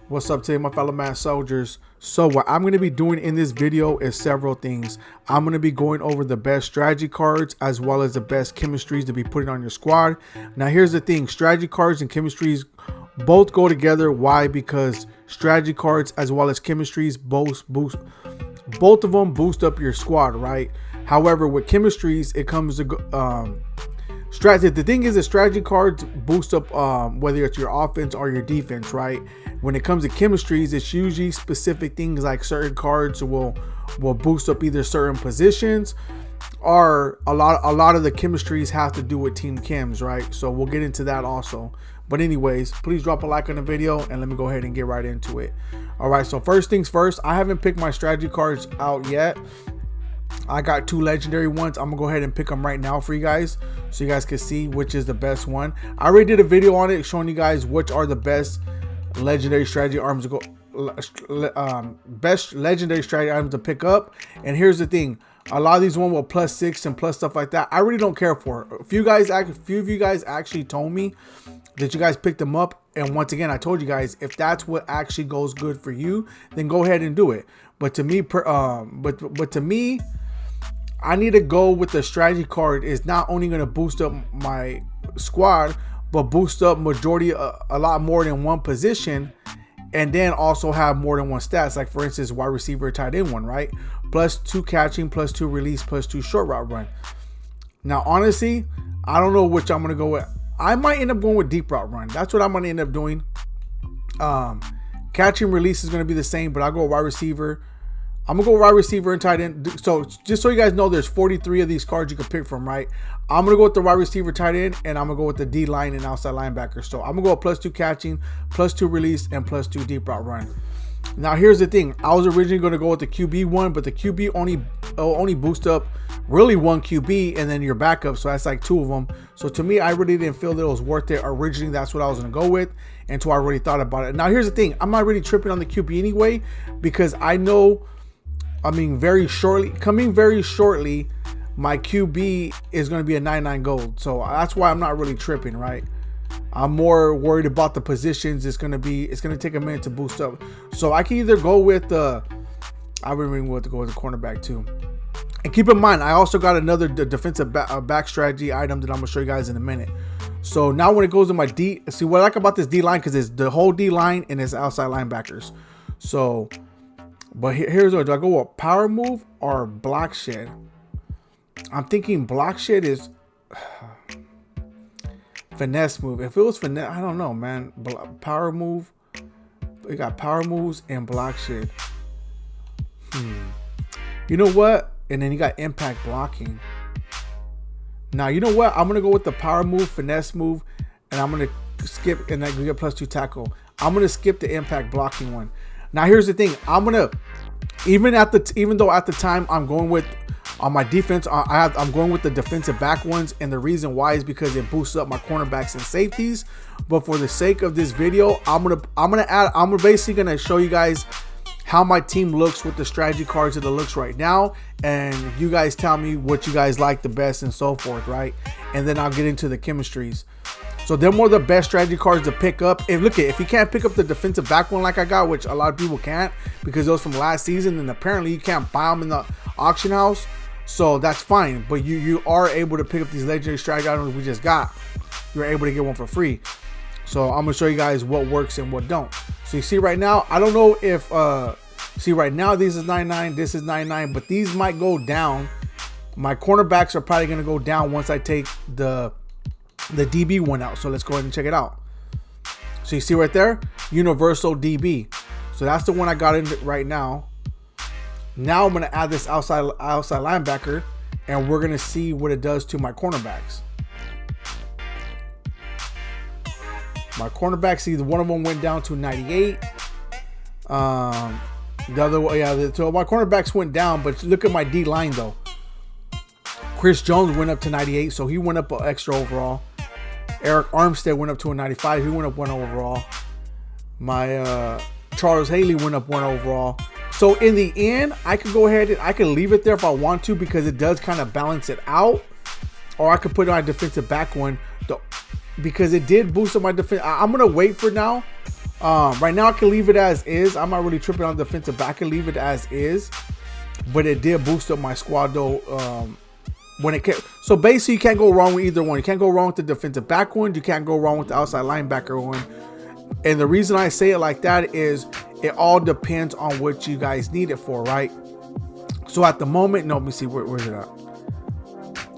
What's up today, my fellow man soldiers? So what I'm going to be doing in this video is several things. I'm going to be going over the best strategy cards as well as the best chemistries to be putting on your squad. Now here's the thing, strategy cards and chemistries both go together. Why? Because strategy cards as well as chemistries both of them boost up your squad, right? However, with chemistries, it comes to strategy. The thing is that strategy cards boost up whether it's your offense or your defense, right? When it comes to chemistries, it's usually specific things like certain cards will boost up either certain positions, or a lot of the chemistries have to do with team chems, right? So we'll get into that also. But anyways, please drop a like on the video and let me go ahead and get right into it. All right, so first things first, I haven't picked my strategy cards out yet. I got two legendary ones. I'm gonna go ahead and pick them right now for you guys so you guys can see which is the best one. I already did a video on it showing you guys which are the best legendary strategy items to go, best legendary strategy items to pick up. And here's the thing, a lot of these ones with +6 and plus stuff like that, I really don't care for. A few of you guys actually told me that you guys picked them up, and once again I told you guys, if that's what actually goes good for you, then go ahead and do it. But to me, but to me, I need to go with the strategy card is not only going to boost up my squad, but boost up majority a lot more than one position, and then also have more than one stats. Like for instance, wide receiver, tight end one, right? +2 catching, +2 release, +2 short route run. Now honestly, I don't know which I'm going to go with. I might end up going with deep route run. That's what I'm going to end up doing. Catching release is going to be the same, but I'll go wide receiver. I'm gonna go wide receiver and tight end. So just so you guys know, there's 43 of these cards you can pick from, right? I'm gonna go with the wide receiver, tight end, and I'm gonna go with the D line and outside linebacker. So I'm gonna go with +2 catching, +2 release, and +2 deep route run. Now here's the thing, I was originally gonna go with the QB one, but the QB only boost up really one QB and then your backup, so that's like 2 of them. So to me, I really didn't feel that it was worth it. Originally, that's what I was gonna go with until I already thought about it. Now here's the thing, I'm not really tripping on the QB anyway, because I know, coming very shortly, my QB is going to be a 99 gold. So that's why I'm not really tripping, right? I'm more worried about the positions. It's going to take a minute to boost up. So I can either go with I really want to go with the cornerback too. And keep in mind, I also got another defensive back strategy item that I'm going to show you guys in a minute. So now when it goes to my D, see what I like about this D line, because it's the whole D line and it's outside linebackers. So, but here's what, do I go with power move or block shed? I'm thinking block shed is finesse move. If it was finesse, I don't know, man. Power move. We got power moves and block shed. You know what? And then you got impact blocking. Now, you know what? I'm going to go with the power move, finesse move, and I'm going to skip, and I get +2 tackle. I'm going to skip the impact blocking one. Now here's the thing, I'm gonna even though at the time I'm going with on my defense, I'm going with the defensive back ones, and the reason why is because it boosts up my cornerbacks and safeties. But for the sake of this video, I'm basically gonna show you guys how my team looks with the strategy cards that it looks right now, and you guys tell me what you guys like the best and so forth, right? And then I'll get into the chemistries. So they're more the best strategy cards to pick up. If you can't pick up the defensive back one like I got, which a lot of people can't because those from last season, and apparently you can't buy them in the auction house, so that's fine. But you are able to pick up these legendary strategy items we just got. You're able to get one for free. So I'm gonna show you guys what works and what don't. So you see right now, I don't know if see right now this is 99, this is 99, but these might go down. My cornerbacks are probably gonna go down once I take the DB one out. So let's go ahead and check it out. So you see right there, universal DB. So that's the one I got in right now. Now I'm going to add this outside linebacker, and we're going to see what it does to my cornerbacks. My cornerbacks, see, one of them went down to 98. The other one, yeah, so my cornerbacks went down, but look at my D line though. Chris Jones went up to 98, so he went up an extra overall. Eric Armstead went up to a 95. He went up 1 overall. My Charles Haley went up 1 overall. So in the end, I could go ahead and I could leave it there if I want to, because it does kind of balance it out. Or I could put it on a defensive back one, because it did boost up my defense. I'm gonna wait for now Right now I can leave it as is. I'm not really tripping on defensive back. I can leave it as is, but it did boost up my squad though. When it came, so basically you can't go wrong with either one. You can't go wrong with the defensive back one. You can't go wrong with the outside linebacker one. And the reason I say it like that is it all depends on what you guys need it for, right? So at the moment, no, let me see, where's it at?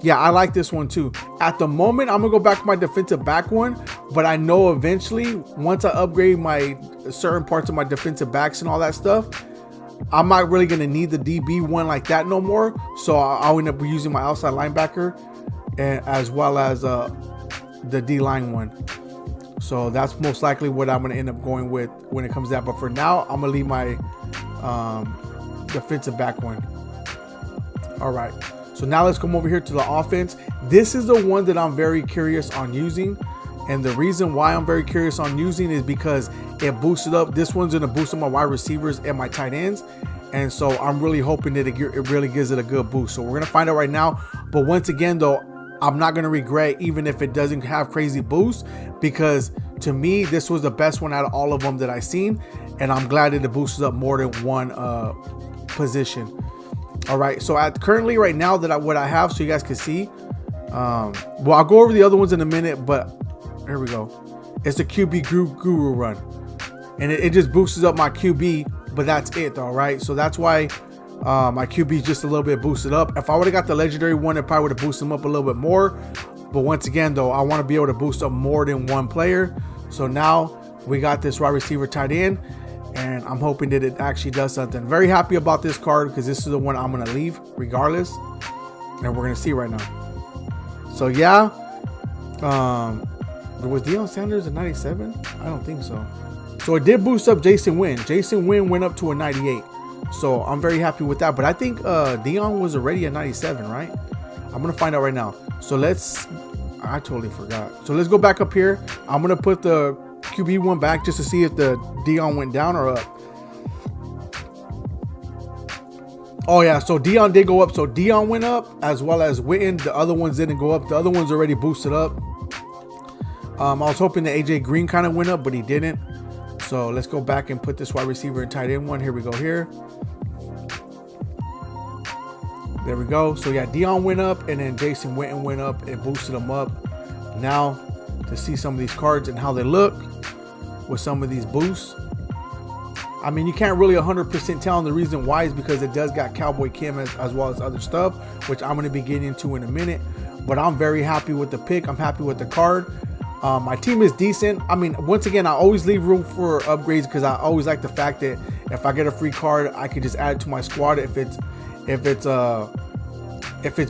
Yeah, I like this one too. At the moment, I'm gonna go back to my defensive back one, but I know eventually, once I upgrade my certain parts of my defensive backs and all that stuff, I'm not really gonna need the DB one like that no more. So I'll end up using my outside linebacker, and as well as the D line one. So that's most likely what I'm gonna end up going with when it comes to that. But for now, I'm gonna leave my defensive back one. All right. So now let's come over here to the offense. This is the one that I'm very curious on using. And the reason why I'm very curious on using is because it boosted up. This one's going to boost up my wide receivers and my tight ends. And so I'm really hoping that it really gives it a good boost. So we're going to find out right now. But once again, though, I'm not going to regret even if it doesn't have crazy boosts, because to me, this was the best one out of all of them that I've seen. And I'm glad that it boosted up more than one position. All right, so currently right now what I have, so you guys can see, well, I'll go over the other ones in a minute, but here we go. It's the QB Guru run, and it just boosts up my QB, but that's it though, right? So that's why my QB is just a little bit boosted up. If I would have got the legendary one, it probably would have boosted him up a little bit more. But once again though, I want to be able to boost up more than one player. So now we got this wide receiver tight end, and I'm hoping that it actually does something. Very happy about this card because this is the one I'm going to leave regardless. And we're going to see right now. So yeah, was Deion Sanders a 97? I don't think so. So it did boost up Jason Wynn. Jason Wynn went up to a 98. So I'm very happy with that. But I think Deion was already a 97, right? I'm going to find out right now. So I totally forgot. So let's go back up here. I'm going to put the QB one back just to see if the Deion went down or up. Oh yeah, so Deion did go up. So Deion went up as well as Witten. The other ones didn't go up. The other ones already boosted up. I was hoping that AJ Green kind of went up, but he didn't. So let's go back and put this wide receiver and tight end one. Here we go here. There we go. So yeah, Deion went up, and then Jason Witten went up and boosted him up. Now to see some of these cards and how they look with some of these boosts. I mean, you can't really 100% tell, and the reason why is because it does got Cowboy Kim as well as other stuff, which I'm going to be getting into in a minute. But I'm very happy with the pick. I'm happy with the card. My team is decent. I mean, once again, I always leave room for upgrades because I always like the fact that if I get a free card, I can just add it to my squad if it's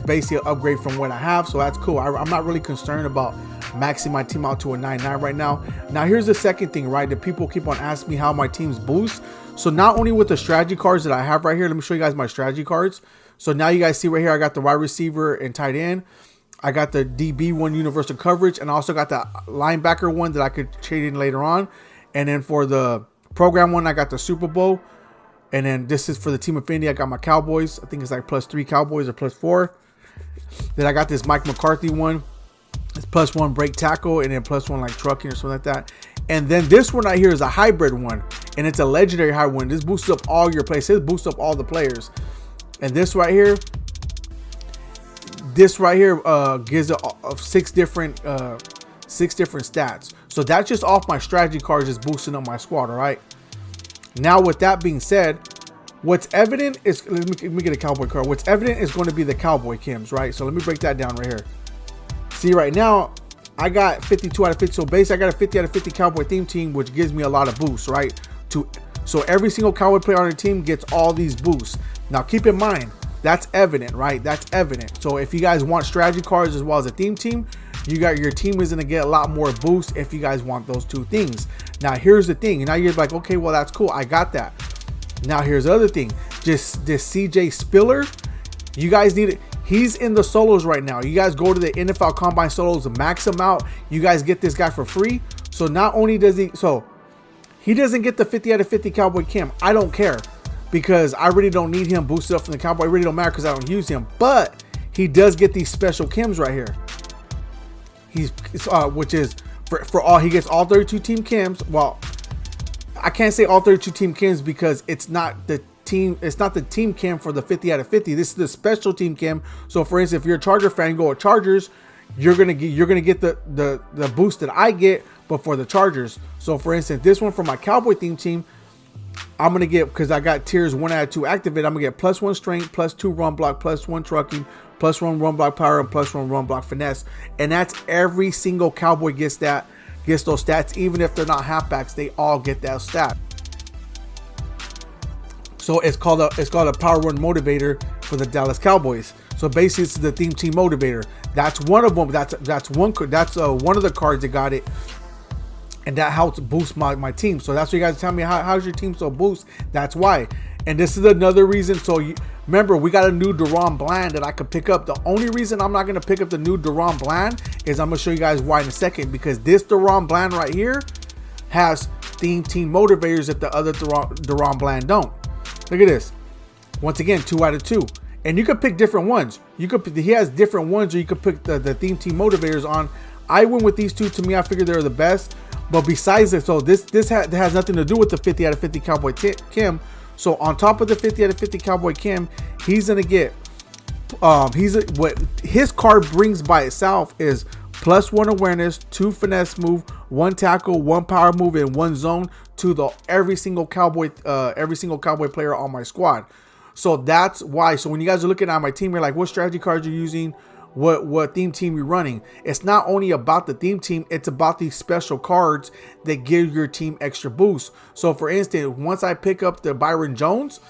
basically an upgrade from what I have. So that's cool. I'm not really concerned about maxing my team out to a 99 right now. Now here's the second thing, right, that people keep on asking me how my teams boost. So not only with the strategy cards that I have right here, let me show you guys my strategy cards. So now you guys see right here, I got the wide receiver and tight end. I got the DB one universal coverage, and I also got the linebacker one that I could trade in later on. And then for the program one, I got the Super Bowl. And then this is for the team affinity. I got my Cowboys. I think it's like +3 Cowboys or +4. Then I got this Mike McCarthy one. It's +1 break tackle, and then +1 like trucking or something like that. And then this one right here is a hybrid one, and it's a legendary hybrid one. This boosts up all your players. This boosts up all the players. And this right here gives it 6 different stats. So that's just off my strategy cards, just boosting up my squad. All right. Now, with that being said, what's evident is, let me get a Cowboy card. What's evident is going to be the Cowboy Kims, right? So let me break that down right here. See, right now, I got 52 out of 50. So basically, I got a 50 out of 50 Cowboy theme team, which gives me a lot of boosts, right? So every single Cowboy player on the team gets all these boosts. Now, keep in mind, that's evident, right? That's evident. So if you guys want strategy cards as well as a theme team, your team is going to get a lot more boosts if you guys want those two things. Now, here's the thing. Now you're like, okay, well, that's cool. I got that. Now, here's the other thing. Just this CJ Spiller, you guys need it. He's in the solos right now. You guys go to the NFL Combine solos and max him out. You guys get this guy for free. So not only does he doesn't get the 50 out of 50 Cowboy Kim. I don't care because I really don't need him boosted up from the Cowboy. It really don't matter because I don't use him. But he does get these special Kims right here. Which is for all, he gets all 32 team Kims. Well, I can't say all 32 team chems because it's not the team chem for the 50 out of 50. This is the special team chem. So for instance, if you're a Charger fan, you go with Chargers, you're gonna get the boost that I get, but for the Chargers. So for instance, this one for my Cowboy theme team, I'm gonna get, because I got tiers 1 out of 2 activate, I'm gonna get +1 strength, +2 run block, +1 trucking, +1 run block power, and +1 run block finesse. And that's every single Cowboy gets those stats, even if they're not halfbacks, they all get that stat. So it's called a power run motivator for the Dallas Cowboys. So basically, it's the theme team motivator. That's one of them. That's one of the cards that got it, and that helps boost my team. So that's what you guys tell me. How's your team so boost? That's why. And this is another reason. So remember, we got a new Deron Bland that I could pick up. The only reason I'm not gonna pick up the new Deron Bland is I'm gonna show you guys why in a second. Because this Deron Bland right here has theme team motivators that the other Deron Bland don't. Look at this. Once again, 2 out of 2. And you could pick different ones. He has different ones, or you could pick the theme team motivators on. I went with these two. To me, I figured they're the best. But besides it, so this has nothing to do with the 50 out of 50 Cowboy Chem. So on top of the 50 out of 50 Cowboy Chem, he's gonna get what his card brings by itself is +1 awareness, 2 finesse move, 1 tackle, 1 power move, and 1 zone to every single Cowboy player on my squad. So that's why. So when you guys are looking at my team, you're like, what strategy cards you're using, what theme team you're running. It's not only about the theme team, it's about these special cards that give your team extra boost. So for instance, once I pick up the Byron Jones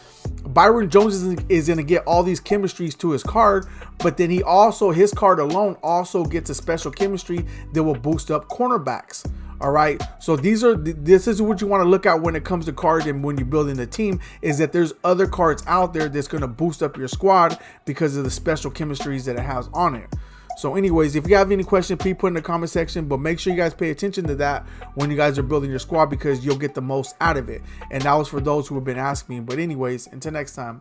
is going to get all these chemistries to his card, but then his card alone also gets a special chemistry that will boost up cornerbacks. All right, so this is what you want to look at when it comes to cards, and when you're building the team, is that there's other cards out there that's going to boost up your squad because of the special chemistries that it has on it. So anyways, if you have any questions, please put in the comment section, but make sure you guys pay attention to that when you guys are building your squad, because you'll get the most out of it. And that was for those who have been asking me. But anyways, until next time.